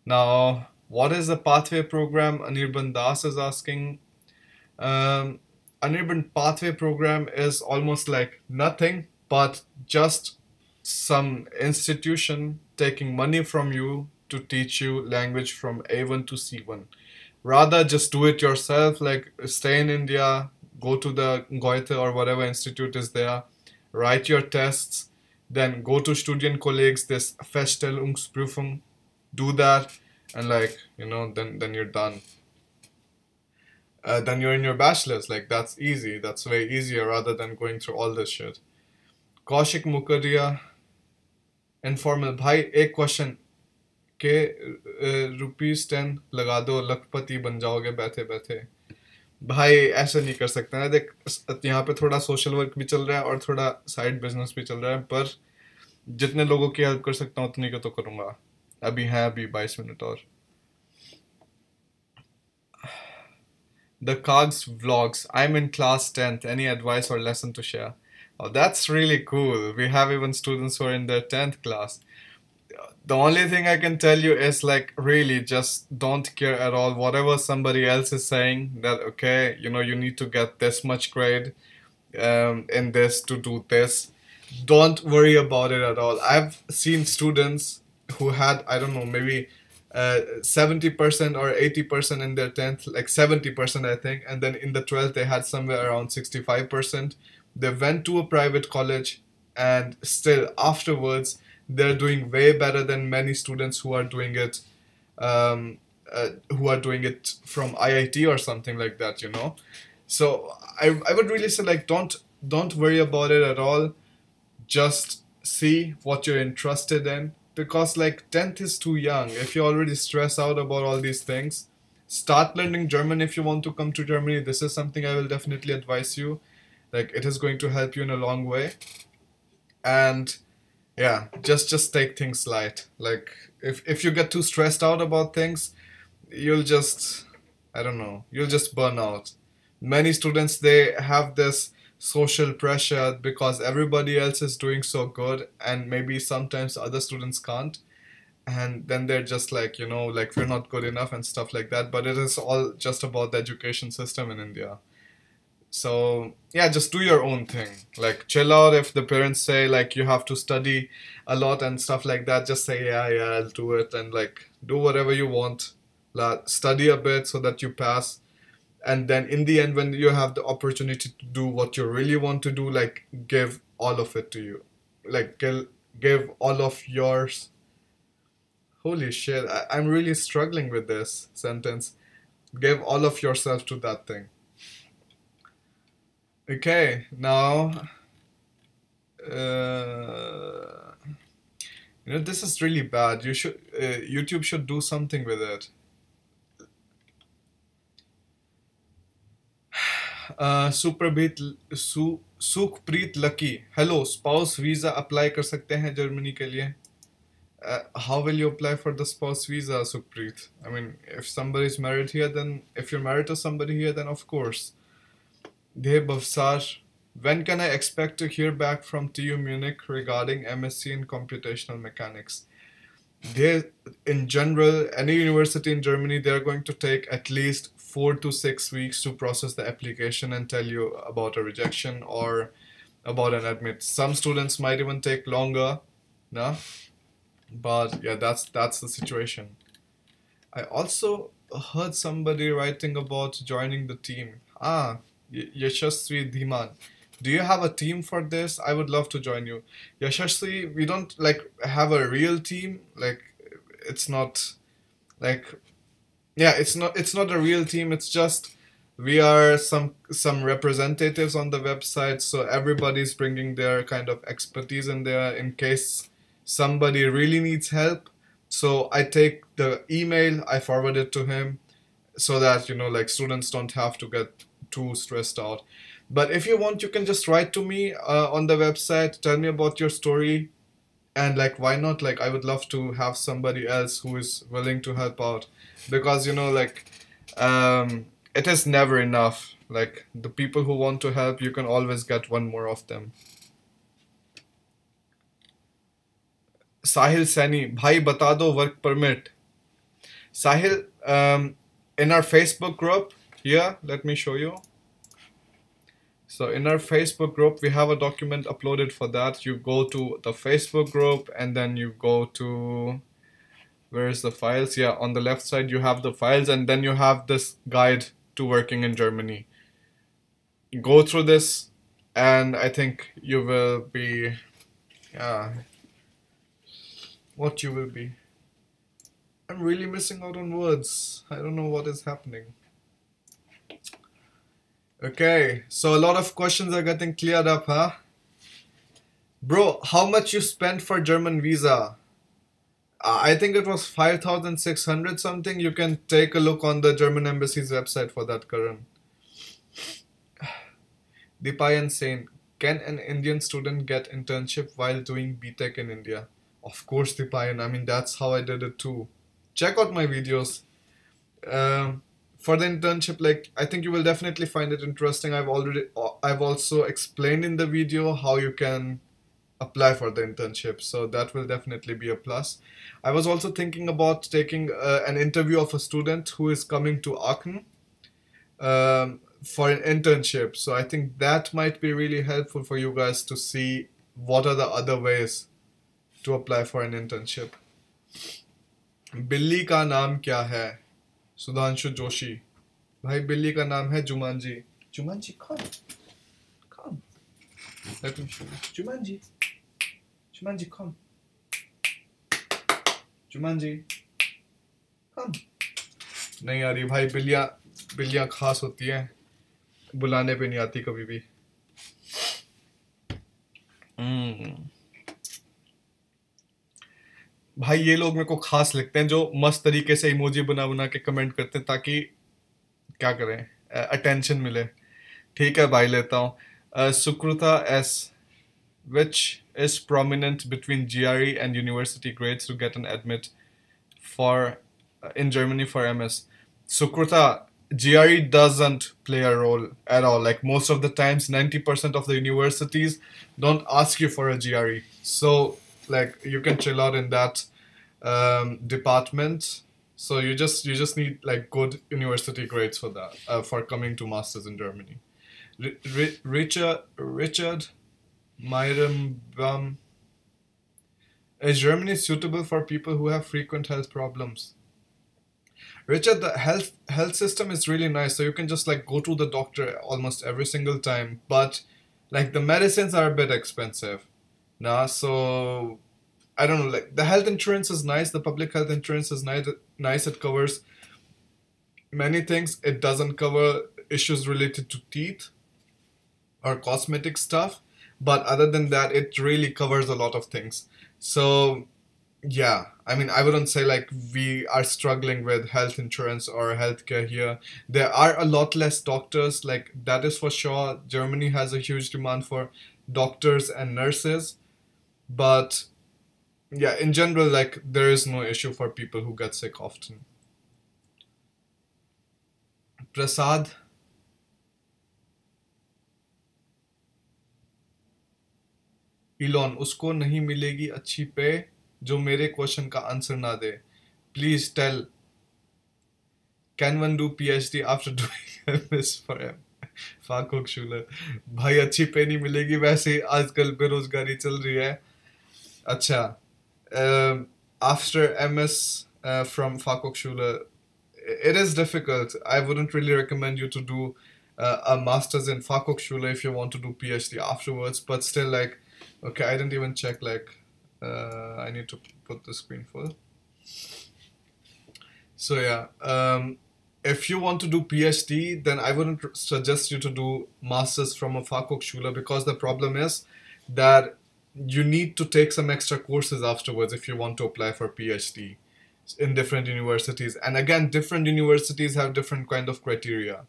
[SPEAKER 1] Now, what is the pathway program? Anirban Das is asking. Anirban pathway program is almost like nothing, but just some institution taking money from you to teach you language from A1 to C1. Rather, just do it yourself, like stay in India, go to the Goethe or whatever institute is there, write your tests, then go to Studienkollegs, this Feststellungsprüfung, do that, and like, you know, then you're done. Then you're in your bachelor's, like that's easy, that's way easier rather than going through all this shit. Kaushik Mukherjee, informal, भाई एक question के ₹10 लगा दो लखपति बन जाओगे बैठे बैठे. भाई ऐसा नहीं कर सकते ना. देख यहाँ पे थोड़ा सोशल वर्क भी चल रहा है और थोड़ा साइड बिजनेस भी चल रहा है, पर जितने लोगों की हेल्प कर सकता हूँ उतनी को तो करूँगा. अभी 22 मिनट और. The Cogs vlogs. I'm in class 10th. Any advice or lesson to share? Oh, that's really cool. We have even students who are in their 10th class. The only thing I can tell you is like really just don't care at all whatever somebody else is saying, that okay, you know, you need to get this much grade in this to do this. Don't worry about it at all. I've seen students who had, I don't know, maybe 70% or 80% in their 10th, like 70% I think, and then in the 12th they had somewhere around 65%. They went to a private college and still afterwards they're doing way better than many students who are doing it from IIT or something like that, you know. So I would really say like don't worry about it at all. Just see what you're interested in, because like 10th is too young. If you're already stressed out about all these things, start learning German if you want to come to Germany. This is something I will definitely advise you. Like it is going to help you in a long way. And yeah, just take things light. Like if you get too stressed out about things, you'll just, I don't know, you'll just burn out. Many students, they have this social pressure because everybody else is doing so good, and maybe sometimes other students can't, and then they're just like, you know, like we're not good enough and stuff like that. But it is all just about the education system in India. So yeah, just do your own thing. Like chill out. If the parents say like you have to study a lot and stuff like that, just say yeah, I'll do it, and like do whatever you want. Study a bit so that you pass, and then in the end, when you have the opportunity to do what you really want to do, like give all of it to you. Like give all of yours. Holy shit, I'm really struggling with this sentence. Give all of yourself to that thing. Okay, now, uh, you know, this is really bad. YouTube should do something with it. Sukhpreet lucky, hello, spouse visa apply कर सकते हैं Germany के लिए? How will you apply for the spouse visa, Sukhpreet? I mean, if somebody is married here, then if you're married to somebody here, then of course. Deb Bhavsar, when can I expect to hear back from TU Munich regarding MSc in computational mechanics? They, in general, any university in Germany, they're going to take at least 4 to 6 weeks to process the application and tell you about a rejection or about an admit. Some students might even take longer, no? But yeah, that's the situation. I also heard somebody writing about joining the team. Yashasvi Dhiman. Do you have a team for this? I would love to join you. Yashasvi, we don't like have a real team. Like it's not like, yeah, it's not a real team. It's just we are some representatives on the website, so everybody's bringing their kind of expertise in there in case somebody really needs help. So I take the email, I forward it to him, so that, you know, like students don't have to get too stressed out. But if you want, you can just write to me on the website, tell me about your story, and like why not, like I would love to have somebody else who is willing to help out, because you know, like it is never enough. Like the people who want to help, you can always get one more of them. Sahil Sani, bhai bata do work permit. Sahil, in our Facebook group here, let me show you. So in our Facebook group, we have a document uploaded for that. You go to the Facebook group and then you go to, where is the files? Yeah, on the left side you have the files, and then you have this guide to working in Germany. Go through this and I think you will be, yeah, what you will be. I'm really missing out on words. I don't know what is happening. Okay, so a lot of questions are getting cleared up, huh? Bro, how much you spent for German visa? I think it was 5,600 something. You can take a look on the German embassy's website for that, Karan. Dipayan saying, can an Indian student get internship while doing BTech in India? Of course, Dipayan. I mean, that's how I did it too. Check out my videos. For the internship, like I think you will definitely find it interesting. I've also explained in the video how you can apply for the internship, so that will definitely be a plus. I was also thinking about taking an interview of a student who is coming to Aachen for an internship, so I think that might be really helpful for you guys to see what are the other ways to apply for an internship. बिल्ली का नाम क्या है? सुधांशु जोशी. भाई बिल्ली का नाम है Jumanji. Jumanji, come. Let me show you. Jumanji, come. Jumanji, come. नहीं आ रही भाई, बिल्लियाँ खास होती हैं, बुलाने पे नहीं आती कभी भी. भाई ये लोग मेरे को खास लगते हैं जो मस्त तरीके से इमोजी बना बना के कमेंट करते हैं, ताकि क्या करें, अटेंशन मिले। ठीक है भाई, लेता हूँ। Sukrita S, which is prominent between GRE and university grades to get an admit for in Germany for MS. Sukruta, GRE doesn't play a role at all. Like most of the times, 90% of the universities don't ask you for a GRE. So like you can chill out in that department. So you just need like good university grades for that, for coming to masters in Germany. Richard Myram, is Germany suitable for people who have frequent health problems? Richard, the health system is really nice, so you can just like go to the doctor almost every single time, but like the medicines are a bit expensive. Nah, so I don't know, like the health insurance is nice, the public health insurance is nice, it covers many things. It doesn't cover issues related to teeth or cosmetic stuff, but other than that, it really covers a lot of things. So yeah, I mean, I wouldn't say like we are struggling with health insurance or healthcare here. There are a lot less doctors, like that is for sure. Germany has a huge demand for doctors and nurses, but yeah, in general, like there is no issue for people who get sick often. Prasad, Elon, उसको नहीं मिलेगी अच्छी पे जो मेरे question का answer ना दे. Please tell, can one do PhD after doing MS for him? फाकोक शूलर, भाई अच्छी पे नहीं मिलेगी, वैसे ही आजकल बेरोजगारी चल रही है. अच्छा, after MS from Fakok Schuler, it is difficult. I wouldn't really recommend you to do a master's in Fakok Schuler if you want to do PhD afterwards, but still like, okay, I didn't even check like, I need to put the screen full. So yeah, if you want to do PhD, then I wouldn't suggest you to do masters from a Fachhochschule, because the problem is that you need to take some extra courses afterwards if you want to apply for PhD in different universities. And again, different universities have different kind of criteria.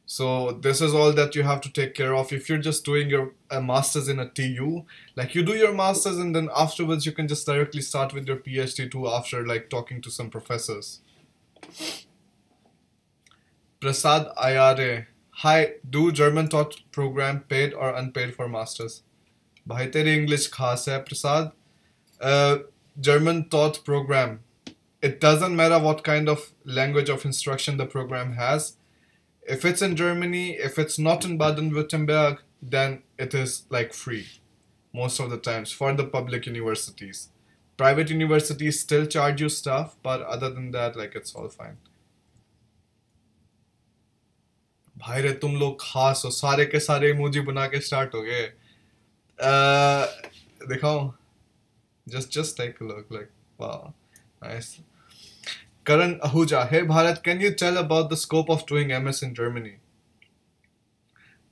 [SPEAKER 1] So this is all that you have to take care of. If you're just doing your master's in a TU, like you do your master's and then afterwards you can just directly start with your PhD too after like talking to some professors. Prasad Ayare, hi, do German taught program paid or unpaid for masters? भाई तेरी English खास है Prasad. German taught program, it doesn't matter what kind of language of instruction the program has. If it's in Germany, if it's not in Baden-Württemberg, then it is like free most of the times for the public universities. Private universities still charge you stuff, but other than that, like it's all fine. भाई रे तुम लोग खास हो, सारे के सारे emoji बना के स्टार्ट हो गए. दिखाओ, just take a look, like wow, nice. Karan Ahuja, hey Bharat, can you tell about the scope of doing MS in Germany?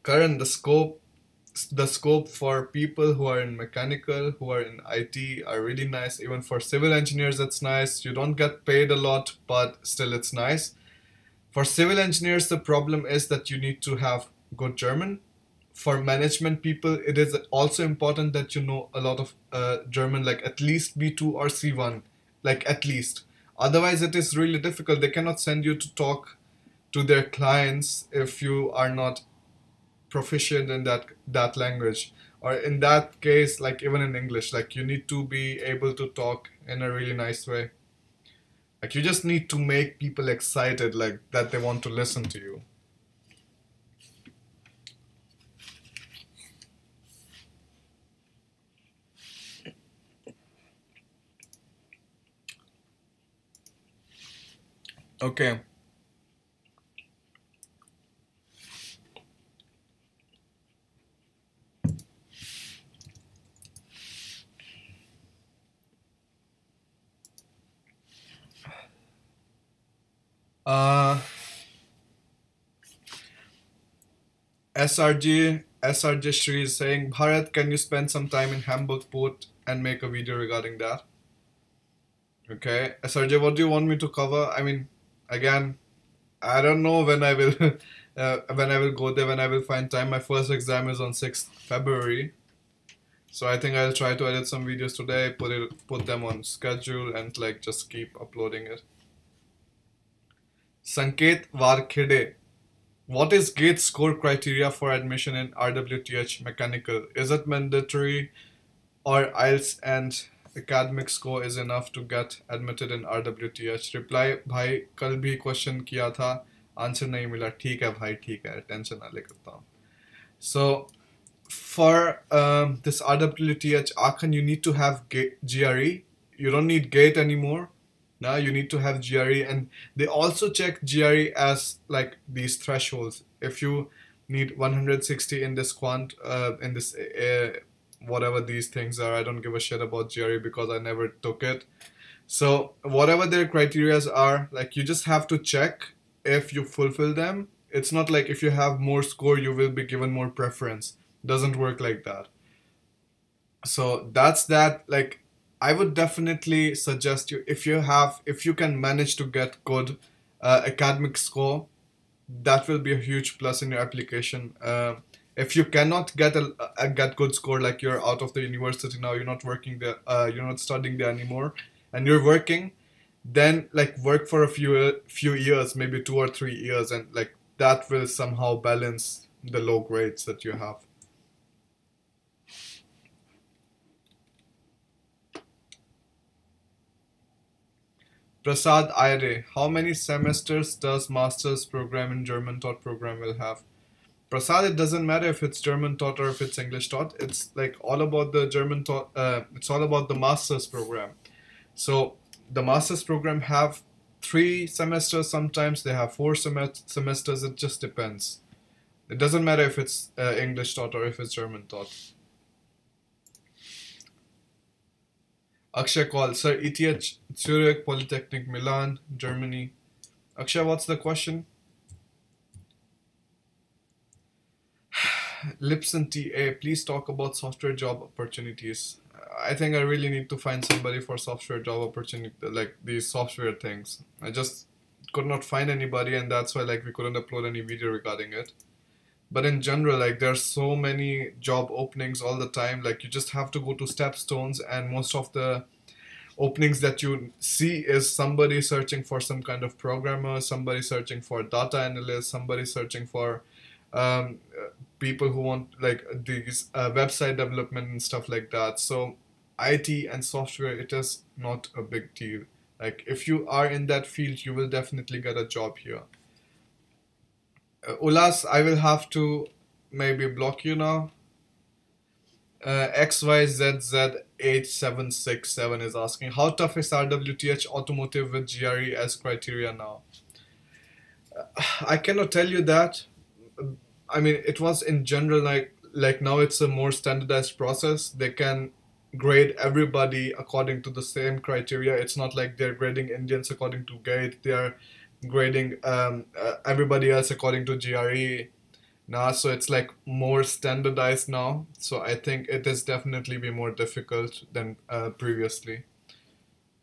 [SPEAKER 1] Karan, the scope for people who are in mechanical, who are in IT are really nice. Even for civil engineers, it's nice. You don't get paid a lot, but still it's nice. For civil engineers, the problem is that you need to have good German. For management people, it is also important that you know a lot of German, like at least B2 or C1, like at least. Otherwise, it is really difficult. They cannot send you to talk to their clients if you are not proficient in that language. Or in that case, like even in English, like you need to be able to talk in a really nice way. Like you just need to make people excited, like that they want to listen to you. Okay. SRJ Shri is saying, Bharat, can you spend some time in Hamburg Port and make a video regarding that? Okay, Sergey, what do you want me to cover? I mean, again, I don't know when I will when I will go there, when I will find time. My first exam is on 6th February. So I think I'll try to edit some videos today, put them on schedule and like just keep uploading it. Sanket Varkhede. What is GATE score criteria for admission in RWTH Mechanical? Is it mandatory or IELTS and academic score is enough to get admitted in RWTH? Reply भाई कल भी question किया था answer नहीं मिला ठीक है भाई ठीक है टेंशन ना ले करता हूँ. So for this RWTH Aachen, you need to have GRE. You don't need GATE anymore. Now you need to have GRE, and they also check GRE as like these thresholds. If you need 160 in this in this whatever these things are, I don't give a shit about GRE because I never took it. So whatever their criterias are, like you just have to check if you fulfill them. It's not like if you have more score, you will be given more preference. Doesn't work like that. So that's that. Like I would definitely suggest you if you can manage to get good academic score, that will be a huge plus in your application. If you cannot get get good score, like you're out of the university now, you're not working there, you're not studying there anymore, and you're working, then like work for a few years, maybe 2 or 3 years, and like that will somehow balance the low grades that you have. Prasad Aire, how many semesters does master's program in German taught program will have? Prasad, it doesn't matter if it's German taught or if it's English taught. It's like all about the German taught. It's all about the master's program. So the master's program have 3 semesters. Sometimes they have 4 semesters. It just depends. It doesn't matter if it's English taught or if it's German taught. Akshay call, sir, ETH Zurich Polytechnic Milan, Germany. Akshay, what's the question? Lipson TA, please talk about software job opportunities. I think I really need to find somebody for software job opportunity, like these software things. I just could not find anybody, and that's why like we couldn't upload any video regarding it. But in general, like there's so many job openings all the time. Like you just have to go to Stepstones, and most of the openings that you see is somebody searching for some kind of programmer, somebody searching for data analyst, somebody searching for people who want like these website development and stuff like that. So IT and software, it is not a big deal. Like if you are in that field, you will definitely get a job here. Ulas, I will have to maybe block you now. XYZZ8767 is asking, how tough is RWTH automotive with GRE as criteria now? I cannot tell you that. I mean, it was in general like now it's a more standardized process. They can grade everybody according to the same criteria. It's not like they're grading Indians according to GATE. They are grading everybody else according to GRE now. So it's like more standardized now. So I think it is definitely be more difficult than previously.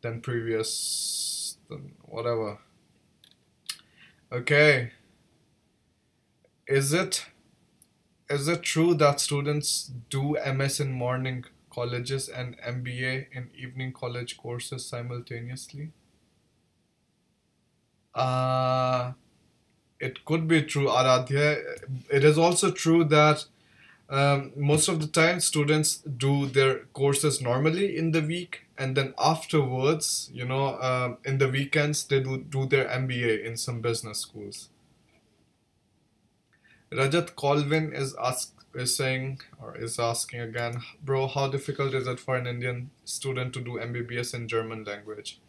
[SPEAKER 1] Than whatever. Okay. Is it true that students do MS in morning colleges and MBA in evening college courses simultaneously? It could be true, Aradhya. It is also true that most of the time students do their courses normally in the week, and then afterwards, in the weekends, they do their MBA in some business schools. Rajat Colvin is asking again, bro, how difficult is it for an Indian student to do MBBS in German language?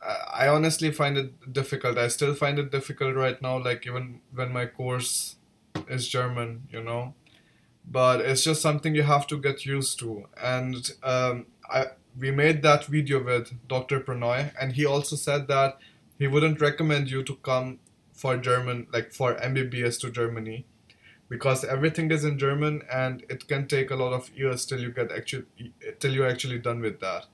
[SPEAKER 1] I honestly find it difficult. I still find it difficult right now, like even when my course is German, But it's just something you have to get used to. And we made that video with Dr. Pranoy, and he also said that he wouldn't recommend you to come for German, like for MBBS to Germany, because everything is in German and it can take a lot of years till you're actually done with that.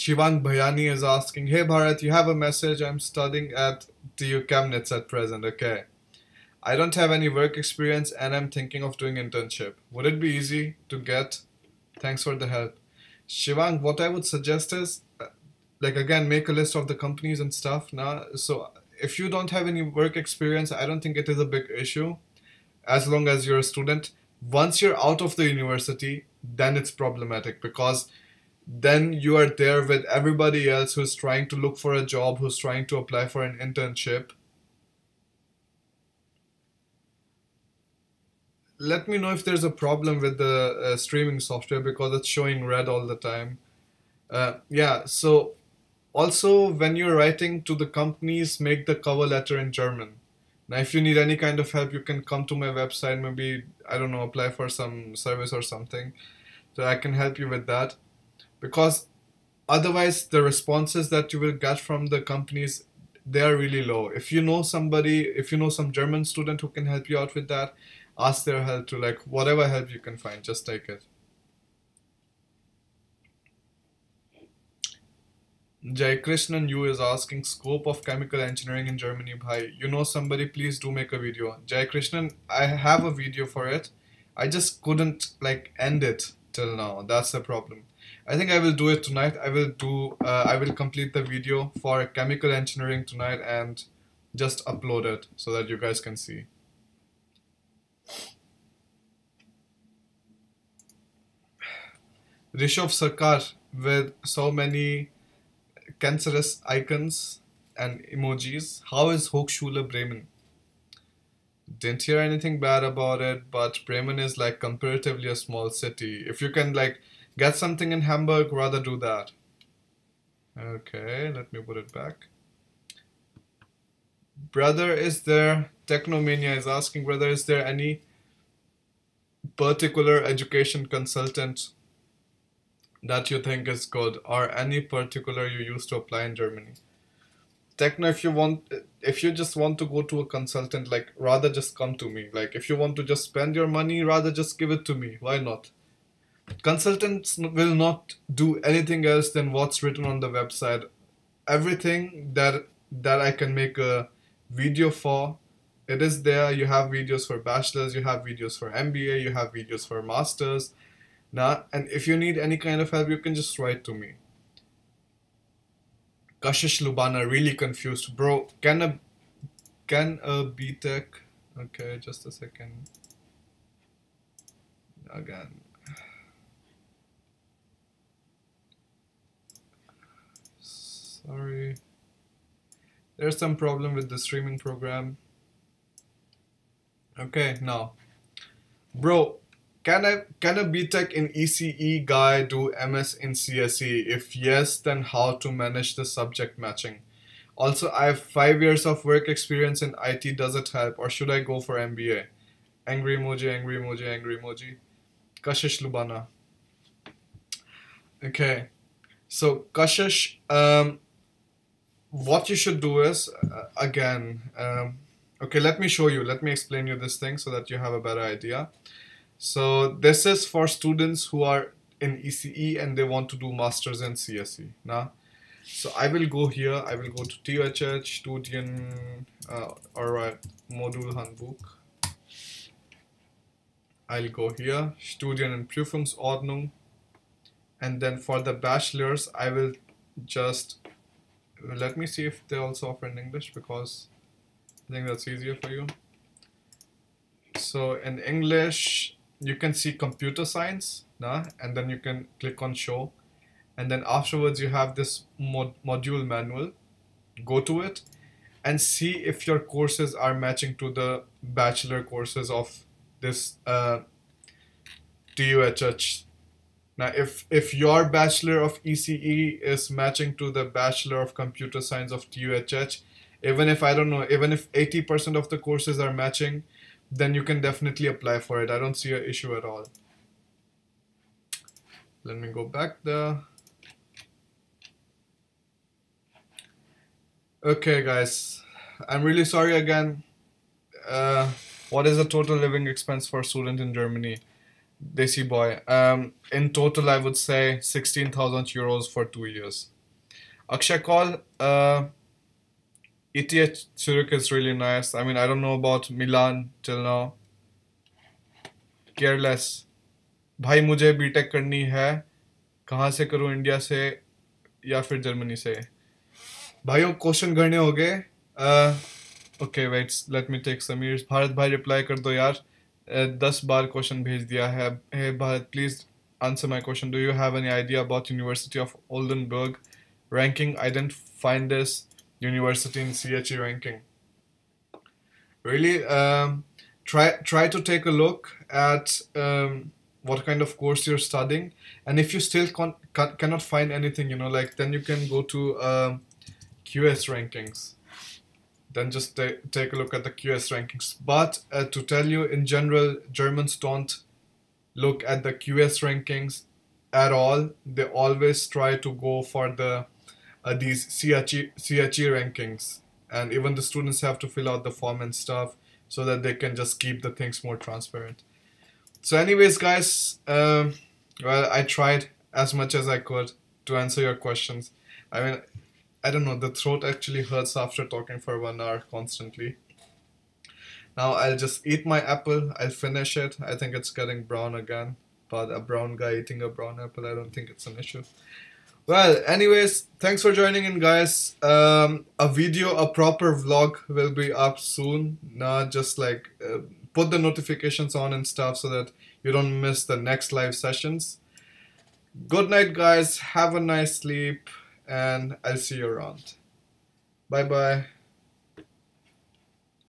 [SPEAKER 1] Shivang Bhayani is asking, hey Bharat, you have a message. I'm studying at TU Chemnitz at present. Okay. I don't have any work experience and I'm thinking of doing internship. Would it be easy to get? Thanks for the help. Shivang, what I would suggest is, like again, make a list of the companies and stuff. Now, so if you don't have any work experience, I don't think it is a big issue as long as you're a student. Once you're out of the university, then it's problematic because then you are there with everybody else who's trying to look for a job, who's trying to apply for an internship. Let me know if there's a problem with the streaming software because it's showing red all the time. Yeah, so also when you're writing to the companies, make the cover letter in German. Now, if you need any kind of help, you can come to my website, maybe, I don't know, apply for some service or something. So I can help you with that. Because otherwise, the responses that you will get from the companies, they are really low. If you know somebody, if you know some German student who can help you out with that, ask their help to, like, whatever help you can find, just take it. Jai Krishnan you is asking scope of chemical engineering in Germany. Bhai, you know somebody, please do make a video. Jai Krishnan, I have a video for it. I just couldn't like end it till now. That's the problem. I think I will do it tonight. I will complete the video for chemical engineering tonight and just upload it so that you guys can see. Rishabh Sarkar with so many cancerous icons and emojis. How is Hochschule Bremen? Didn't hear anything bad about it, but Bremen is like comparatively a small city. If you can like get something in Hamburg, rather do that. Okay, let me put it back. Brother, is there, Technomania is asking, brother, is there any particular education consultant that you think is good or any particular you used to apply in Germany? Techno, if you just want to go to a consultant, like rather just come to me. Like if you want to just spend your money, rather just give it to me. Why not? Consultants will not do anything else than what's written on the website. Everything that I can make a video for, it is there. You have videos for bachelors, you have videos for MBA, you have videos for masters. Now, and if you need any kind of help, you can just write to me. Kashish Lubana, really confused. Bro, can a BTech... Okay, just a second. Again. Sorry. There's some problem with the streaming program. Okay, now. Bro, can a BTech in ECE guy do MS in CSE? If yes, then how to manage the subject matching? Also, I have 5 years of work experience in IT. Does it help? Or should I go for MBA? Angry emoji, angry emoji, angry emoji. Kashish Lubana. Okay. So, Kashish, what you should do is, okay, let me show you. Let me explain you this thing so that you have a better idea. So this is for students who are in ECE and they want to do masters in CSE. Now, so I will go here. I will go to TUHH, Studien, alright, Modul Handbuch. I'll go here, Studien- und Prüfungsordnung. And then for the bachelors, I will just, let me see if they also offer in English because I think that's easier for you. So in English, you can see computer science, nah? And then you can click on show. And then afterwards you have this module manual. Go to it and see if your courses are matching to the bachelor courses of this TUHH. Now, if your Bachelor of ECE is matching to the Bachelor of Computer Science of TUHH, even if, I don't know, even if 80% of the courses are matching, then you can definitely apply for it. I don't see an issue at all. Let me go back there. Okay, guys. I'm really sorry again. What is the total living expense for a student in Germany? Desi boy. In total, I would say 16,000 euros for 2 years. Akshay Kaul, ETH Zurich is really nice. I mean, I don't know about Milan till now. Careless. भाई मुझे BTech करनी है, कहाँ से करूँ, India से या फिर जर्मनी से? भाइयों क्वेश्चन करने हो गए. Okay wait, let me take Sameer. Bharat भाई रिप्लाई कर दो यार. 10 बार क्वेश्चन भेज दिया है. Hey Bharat, please answer my question. Do you have any idea about University of Oldenburg ranking? I didn't find this university in CHE ranking. Really, try to take a look at what kind of course you're studying, and if you still cannot find anything, you know, like, then you can go to QS rankings. Then just take a look at the QS rankings. But to tell you, in general, Germans don't look at the QS rankings at all. They always try to go for the these CHE rankings, and even the students have to fill out the form and stuff so that they can just keep the things more transparent. So anyways guys, well, I tried as much as I could to answer your questions. I mean, I don't know, the throat actually hurts after talking for 1 hour constantly. Now I'll just eat my apple. I'll finish it. I think it's getting brown again. But a brown guy eating a brown apple, I don't think it's an issue. Well, anyways, thanks for joining in, guys. A video, a proper vlog will be up soon. Not just like put the notifications on and stuff so that you don't miss the next live sessions. Good night, guys. Have a nice sleep, and I'll see you around. Bye bye.